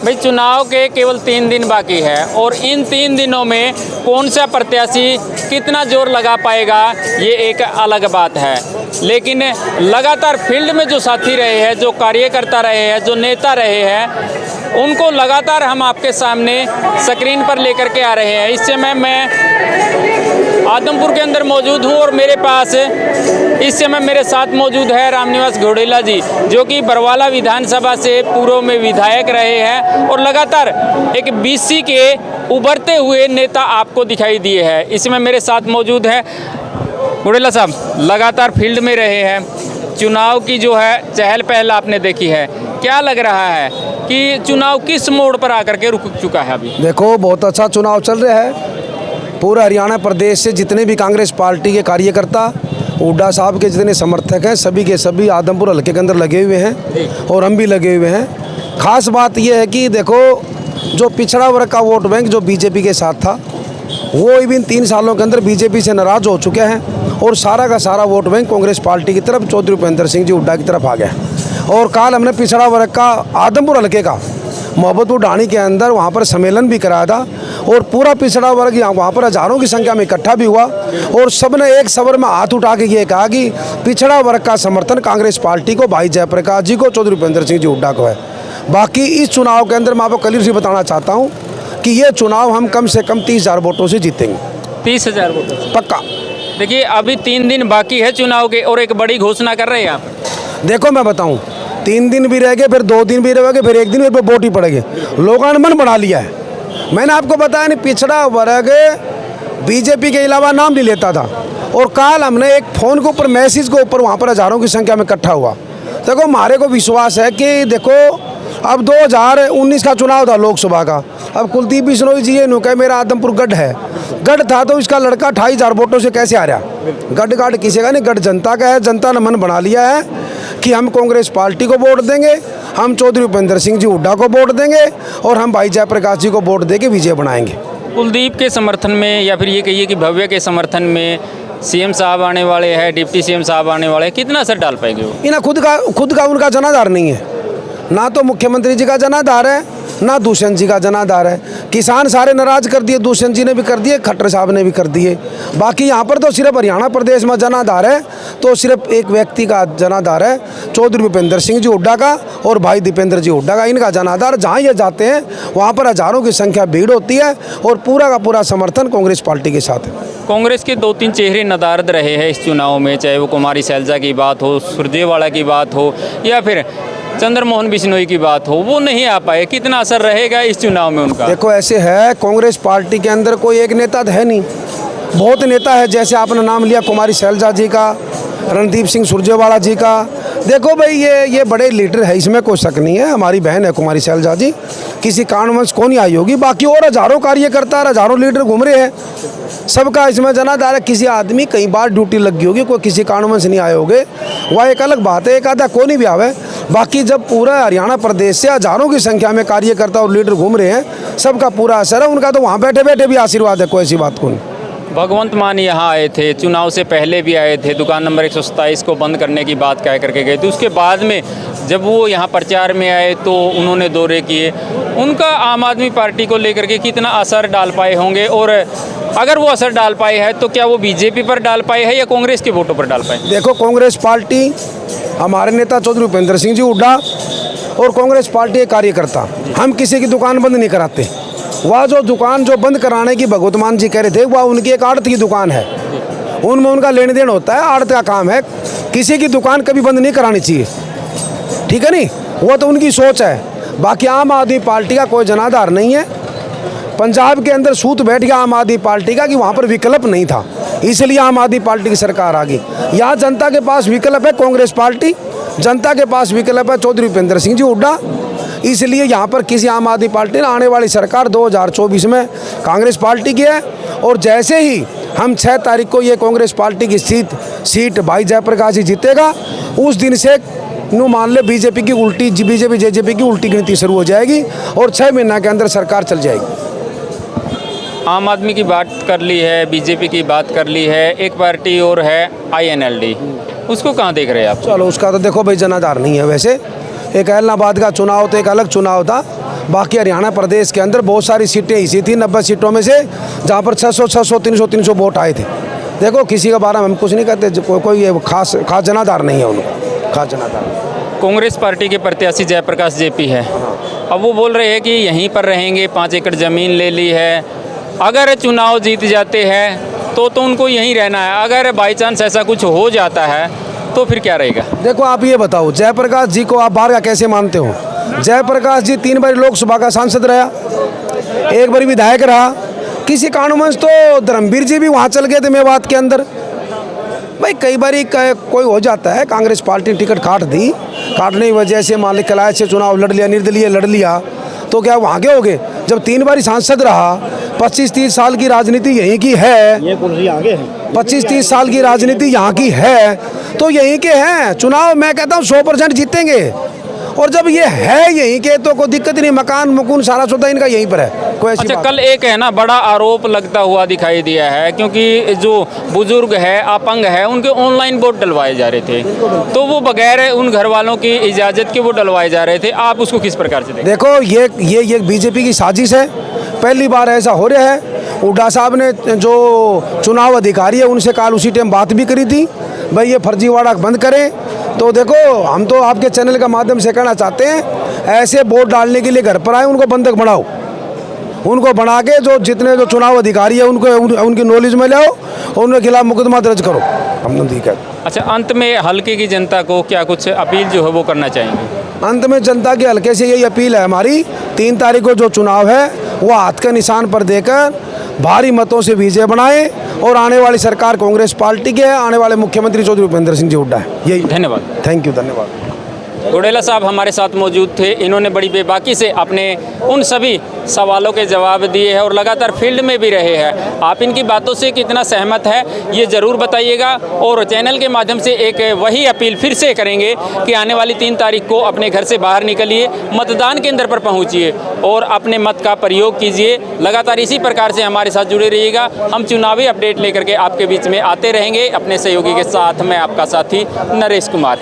भाई चुनाव के केवल 3 दिन बाकी है और इन 3 दिनों में कौन सा प्रत्याशी कितना जोर लगा पाएगा ये एक अलग बात है। लेकिन लगातार फील्ड में जो साथी रहे हैं, जो कार्यकर्ता रहे हैं, जो नेता रहे हैं, उनको लगातार हम आपके सामने स्क्रीन पर लेकर के आ रहे हैं। इस समय मैं आदमपुर के अंदर मौजूद हूँ और मेरे पास इस समय मेरे साथ मौजूद है रामनिवास घोडेला जी, जो कि बरवाला विधानसभा से पूर्व में विधायक रहे हैं और लगातार एक बीसी के उभरते हुए नेता आपको दिखाई दिए हैं। इसमें मेरे साथ मौजूद है घोडेला साहब, लगातार फील्ड में रहे हैं, चुनाव की जो है चहल पहल आपने देखी है, क्या लग रहा है कि चुनाव किस मोड़ पर आकर के रुक चुका है अभी? देखो, बहुत अच्छा चुनाव चल रहा है। पूरा हरियाणा प्रदेश से जितने भी कांग्रेस पार्टी के कार्यकर्ता, हुड्डा साहब के जितने समर्थक हैं, सभी के सभी आदमपुर हल्के के अंदर लगे हुए हैं और हम भी लगे हुए हैं। खास बात यह है कि देखो, जो पिछड़ा वर्ग का वोट बैंक जो बीजेपी के साथ था, वो इन 3 सालों के अंदर बीजेपी से नाराज हो चुके हैं और सारा का सारा वोट बैंक कांग्रेस पार्टी की तरफ, चौधरी भूपेंद्र सिंह जी हुड्डा की तरफ आ गया। और कल हमने पिछड़ा वर्ग का आदमपुर हल्के का मोहब्बतपुर ढाणी के अंदर वहाँ पर सम्मेलन भी कराया था और पूरा पिछड़ा वर्ग वहाँ पर हज़ारों की संख्या में इकट्ठा भी हुआ और सब ने एक सबर में हाथ उठा के ये कहा कि पिछड़ा वर्ग का समर्थन कांग्रेस पार्टी को, भाई जयप्रकाश जी को, चौधरी भूपेंद्र सिंह जी हुड्डा को है। बाकी इस चुनाव के अंदर मैं आपको क्लियर से बताना चाहता हूँ कि ये चुनाव हम कम से कम 30,000 वोटों से जीतेंगे। 30,000 वोटों पक्का। देखिए, अभी 3 दिन बाकी है चुनाव के और एक बड़ी घोषणा कर रहे हैं आप। देखो, मैं बताऊं, 3 दिन भी रह गए, फिर 2 दिन भी रह गए, फिर 1 दिन फिर वोट ही पड़ेंगे। लोगों ने मन बना लिया है। मैंने आपको बताया नहीं, पिछड़ा वर्ग बीजेपी के अलावा नाम नहीं लेता था और कल हमने एक फ़ोन के ऊपर, मैसेज के ऊपर वहाँ पर हज़ारों की संख्या में इकट्ठा हुआ। देखो, हमारे को विश्वास है कि देखो, अब 2019 का चुनाव था लोकसभा का, अब कुलदीप बिश्नोई जी ये नुका मेरा आदमपुर गढ़ है, गढ़ था तो इसका लड़का 28,000 वोटों से कैसे आ रहा? गढ़ किसी का नहीं, गढ़ जनता का है। जनता ने मन बना लिया है कि हम कांग्रेस पार्टी को वोट देंगे, हम चौधरी भूपेंद्र सिंह जी हुड्डा को वोट देंगे और हम भाई जयप्रकाश जी को वोट देके विजय बनाएंगे। कुलदीप के समर्थन में या फिर ये कहिए कि भव्य के समर्थन में सीएम साहब आने वाले हैं, डिप्टी सीएम साहब आने वाले हैं, कितना असर डाल पाएंगे वो? इन्हें खुद का उनका जनाधार नहीं है, ना तो मुख्यमंत्री जी का जनाधार है, ना दुष्यंत जी का जनाधार है। किसान सारे नाराज कर दिए, दुष्यंत जी ने भी कर दिए, खट्टर साहब ने भी कर दिए। बाकी यहाँ पर तो सिर्फ हरियाणा प्रदेश में जनाधार है तो सिर्फ एक व्यक्ति का जनाधार है, चौधरी भूपेंद्र सिंह जी हुड्डा का और भाई दीपेंद्र जी हुड्डा का। इनका जनाधार जहाँ ये जाते हैं वहाँ पर हज़ारों की संख्या भीड़ होती है और पूरा का पूरा समर्थन कांग्रेस पार्टी के साथ है। कांग्रेस के 2-3 चेहरे नदारद रहे हैं इस चुनाव में, चाहे वो कुमारी शैलजा की बात हो, सुरजेवाला की बात हो या फिर चंद्रमोहन बिश्नोई की बात हो, वो नहीं आ पाए। कितना असर रहेगा इस चुनाव में उनका? देखो, ऐसे है, कांग्रेस पार्टी के अंदर कोई एक नेता तो है नहीं, बहुत नेता है। जैसे आपने नाम लिया कुमारी शैलजा जी का, रणदीप सिंह सुरजेवाला जी का। देखो भाई, ये बड़े लीडर है, इसमें कोई शक नहीं है। हमारी बहन है कुमारी शैलजा जी, किसी कारणवश को नहीं आई होगी। बाकी और हज़ारों कार्यकर्ता, हज़ारों लीडर घूम रहे हैं, सबका इसमें जनाधार है। किसी आदमी कई बार ड्यूटी लगी होगी, कोई किसी कारणवश नहीं आए होंगे, वह एक अलग बात है। एक आधा को नहीं भी आवे। बाकी जब पूरा हरियाणा प्रदेश से हज़ारों की संख्या में कार्यकर्ता और लीडर घूम रहे हैं, सबका पूरा असर है। उनका तो वहाँ बैठे बैठे भी आशीर्वाद है, कोई ऐसी बात को नहीं। भगवंत मान यहाँ आए थे, चुनाव से पहले भी आए थे, दुकान नंबर 127 को बंद करने की बात कह करके गए थे। उसके बाद में जब वो यहाँ प्रचार में आए तो उन्होंने दौरे किए। उनका आम आदमी पार्टी को लेकर के कितना असर डाल पाए होंगे और अगर वो असर डाल पाए हैं तो क्या वो बीजेपी पर डाल पाए हैं या कांग्रेस के वोटों पर डाल पाए? देखो, कांग्रेस पार्टी, हमारे नेता चौधरी भूपेंद्र सिंह जी हुड्डा और कांग्रेस पार्टी के कार्यकर्ता, हम किसी की दुकान बंद नहीं कराते। वह जो दुकान जो बंद कराने की भगवत मान जी कह रहे थे, वह उनकी एक आड़त की दुकान है, उनमें उनका लेन देन होता है, आड़त का काम है। किसी की दुकान कभी बंद नहीं करानी चाहिए, ठीक है नहीं, वो तो उनकी सोच है। बाकी आम आदमी पार्टी का कोई जनाधार नहीं है। पंजाब के अंदर सूत बैठ गया आम आदमी पार्टी का कि वहाँ पर विकल्प नहीं था, इसलिए आम आदमी पार्टी की सरकार आ गई। यहाँ जनता के पास विकल्प है कांग्रेस पार्टी, जनता के पास विकल्प है चौधरी भूपेंद्र सिंह जी हुड्डा, इसलिए यहाँ पर किसी आम आदमी पार्टी ने आने वाली सरकार 2024 में कांग्रेस पार्टी की है। और जैसे ही हम 6 तारीख को ये कांग्रेस पार्टी की सीट भाई जयप्रकाश जी जीतेगा, उस दिन से नो मान ले बीजेपी की उल्टी गिनती शुरू हो जाएगी और 6 महीना के अंदर सरकार चल जाएगी। आम आदमी की बात कर ली है, बीजेपी की बात कर ली है, एक पार्टी और है INLD, उसको कहाँ देख रहे हैं आप? चलो, उसका तो देखो भाई जनाधार नहीं है। वैसे एक इलाहाबाद का चुनाव तो एक अलग चुनाव था, बाकी हरियाणा प्रदेश के अंदर बहुत सारी सीटें ऐसी थी 90 सीटों में से जहाँ पर 600 300 वोट आए थे। देखो किसी के बारे में हम कुछ नहीं कहते, कोई खास जनाधार नहीं है उनको, खास जनाधार। कांग्रेस पार्टी के प्रत्याशी जयप्रकाश जेपी है, अब वो बोल रहे हैं कि यहीं पर रहेंगे, 5 एकड़ ज़मीन ले ली है, अगर चुनाव जीत जाते हैं तो उनको यहीं रहना है, अगर बाई चांस ऐसा कुछ हो जाता है तो फिर क्या रहेगा? देखो आप ये बताओ, जयप्रकाश जी को आप बाहर का कैसे मानते हो? जयप्रकाश जी 3 बार लोकसभा का सांसद रहा, 1 बार विधायक रहा, किसी कारणवश तो धर्मवीर जी भी वहाँ चल गए थे मेवात के अंदर। भाई कई बार कोई हो जाता है, कांग्रेस पार्टी ने टिकट काट दी, काटने की वजह से मान ली कलाय से चुनाव लड़ लिया, निर्दलीय लड़ लिया, तो क्या वहाँ के हो गए? जब 3 बार सांसद रहा, 25-30 साल की राजनीति यहीं की है, ये कुर्सी आगे है, 25-30 साल की राजनीति यहाँ की है, तो यहीं के हैं। चुनाव मैं कहता हूँ 100% जीतेंगे, और जब ये है यहीं के तो कोई दिक्कत नहीं, मकान मुकुन सारा सौदा इनका यहीं पर है। कोई ऐसी अच्छा, बात कल एक है ना बड़ा आरोप लगता हुआ दिखाई दिया है, क्योंकि जो बुजुर्ग है, अपंग है, उनके ऑनलाइन वोट डलवाए जा रहे थे, तो वो बगैर उन घर वालों की इजाज़त के वो डलवाए जा रहे थे, आप उसको किस प्रकार से देखते? देखो ये बीजेपी की साजिश है, पहली बार ऐसा हो रहा है। हुड्डा साहब ने जो चुनाव अधिकारी है उनसे कल उसी टाइम बात भी करी थी, भाई ये फर्जीवाड़ा बंद करें। तो देखो हम तो आपके चैनल के माध्यम से कहना चाहते हैं, ऐसे वोट डालने के लिए घर पर आए उनको बंधक बनाओ, उनको बना के जो जितने जो चुनाव अधिकारी है उनको उनकी नॉलेज में लाओ और उनके खिलाफ मुकदमा दर्ज करो। हम ठीक है। अच्छा, अंत में हल्के की जनता को क्या कुछ अपील जो है वो करना चाहेंगे? अंत में जनता के हल्के से यही अपील है हमारी, 3 तारीख को जो चुनाव है वो हाथ के निशान पर देकर भारी मतों से विजय बनाए, और आने वाली सरकार कांग्रेस पार्टी के है, आने वाले मुख्यमंत्री चौधरी भूपेंद्र सिंह जी हुड्डा है। यही। धन्यवाद। थैंक यू, धन्यवाद। घोडेला साहब हमारे साथ मौजूद थे, इन्होंने बड़ी बेबाकी से अपने उन सभी सवालों के जवाब दिए हैं और लगातार फील्ड में भी रहे हैं। आप इनकी बातों से कितना सहमत है ये ज़रूर बताइएगा, और चैनल के माध्यम से एक वही अपील फिर से करेंगे कि आने वाली 3 तारीख को अपने घर से बाहर निकलिए, मतदान केंद्र पर पहुंचिए और अपने मत का प्रयोग कीजिए। लगातार इसी प्रकार से हमारे साथ जुड़े रहिएगा, हम चुनावी अपडेट लेकर के आपके बीच में आते रहेंगे। अपने सहयोगी के साथ मैं आपका साथी नरेश कुमार।